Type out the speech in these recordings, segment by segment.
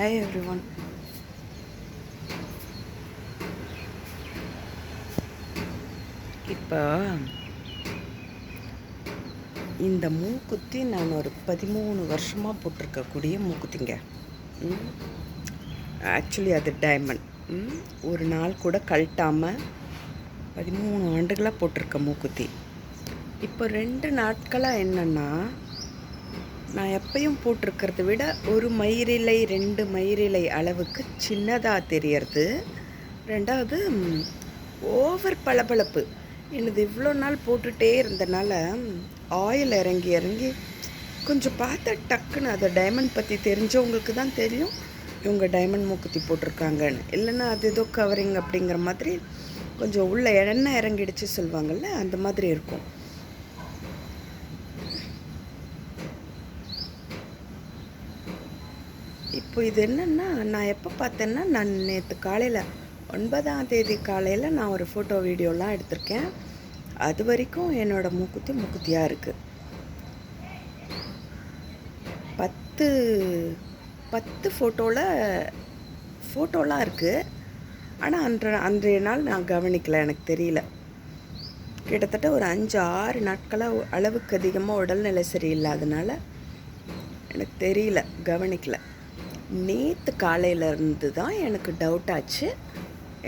Hi everyone. இப்போ இந்த மூக்குத்தி நான் ஒரு 13 வருஷமாக போட்டிருக்கக்கூடிய மூக்குத்திங்க. ஆக்சுவலி அது டைமண்ட். ஒரு நாள் கூட கழட்டாமல் 13 ஆண்டுகளாக போட்டிருக்க மூக்குத்தி. இப்போ 2 நாட்களாக என்னென்னா, நான் எப்பயும் போட்டிருக்கிறத விட ஒரு மயிரிலை 2 மயிரிலை அளவுக்கு சின்னதாக தெரியறது. ரெண்டாவது ஓவர் பளபளப்பு. எனது இவ்வளோ நாள் போட்டுகிட்டே இருந்தனால ஆயில் இறங்கி இறங்கி கொஞ்சம் பார்த்தா டக்குன்னு அதை டைமண்ட் பற்றி தெரிஞ்சவங்களுக்கு தான் தெரியும் இவங்க டைமண்ட் மூக்குத்தி போட்டிருக்காங்கன்னு. இல்லைன்னா அது ஏதோ கவரிங் அப்படிங்கிற மாதிரி கொஞ்சம் உள்ள எண்ணெய் இறங்கிடுச்சு சொல்லுவாங்கள்ல, அந்த மாதிரி இருக்கும். இப்போ இது என்னென்னா, நான் எப்போ பார்த்தேன்னா, நான் நேற்று காலையில் 9ஆம் தேதி காலையில் நான் ஒரு ஃபோட்டோ வீடியோலாம் எடுத்திருக்கேன். அது வரைக்கும் என்னோடய மூக்குத்தியாக இருக்குது. 10 ஃபோட்டோலாம் இருக்குது. ஆனால் அன்றைய நாள் நான் கவனிக்கலை, எனக்கு தெரியல. கிட்டத்தட்ட ஒரு 5-6 நாட்களாக அளவுக்கு அதிகமாக உடல்நிலை சரியில்லாதனால எனக்கு தெரியல, கவனிக்கலை. நேற்று காலையிலேருந்து தான் எனக்கு டவுட் ஆச்சு,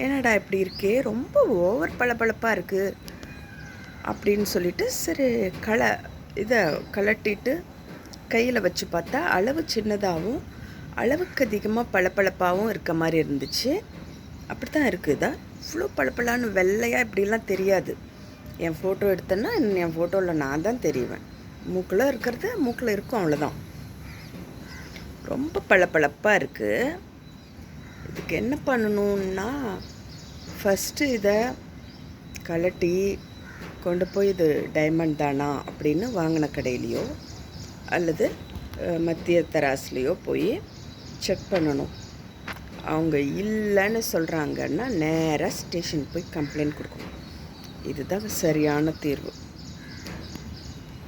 என்னடா இப்படி இருக்கே, ரொம்ப ஓவர் பளபளப்பாக இருக்குது அப்படின்னு சொல்லிட்டு சரி இதை கலட்டிட்டு கையில் வச்சு பார்த்தா அளவு சின்னதாகவும் அளவுக்கு அதிகமாக பளபளப்பாகவும் இருக்க மாதிரி இருந்துச்சு. அப்படி தான் இருக்குதா, இவ்வளோ பளபளான்னு வெள்ளையாக இப்படிலாம் தெரியாது. என் ஃபோட்டோ எடுத்தேன்னா என் ஃபோட்டோவில் நான் தான் தெரிவேன். மூக்கில் இருக்கிறது மூக்கில் இருக்கும், அவ்வளோதான். ரொம்ப பளபளப்பாக இருக்குது. இதுக்கு என்ன பண்ணணுன்னா, ஃபஸ்ட்டு இதை கலட்டி கொண்டு போய் இது டைமண்ட் தானா அப்படின்னு வாங்கின கடையிலையோ அல்லது மத்திய தராசுலேயோ போய் செக் பண்ணணும். அவங்க இல்லைன்னு சொல்கிறாங்கன்னா நேராக ஸ்டேஷன் போய் கம்ப்ளைண்ட் கொடுக்கணும். இதுதான் சரியான தீர்வு.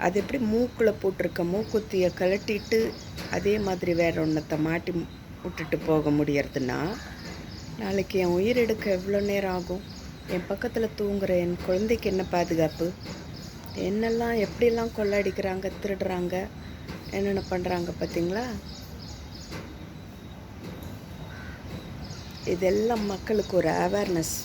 அது எப்படி மூக்கில் போட்டிருக்க மூக்குத்தியை கலட்டிட்டு அதே மாதிரி வேற ஒன்றத்தை மாட்டி விட்டுட்டு போக முடியறதுன்னா, நாளைக்கு என் உயிர் எடுக்க எவ்வளோ நேரம் ஆகும்? என் பக்கத்தில் தூங்குற என் குழந்தைக்கு என்ன பாதுகாப்பு? என்னெல்லாம் எப்படிலாம் கொள்ளடிக்கிறாங்க, திருடுறாங்க, என்னென்ன பண்ணுறாங்க பார்த்தீங்களா? இதெல்லாம் மக்களுக்கு ஒரு அவேர்னஸ்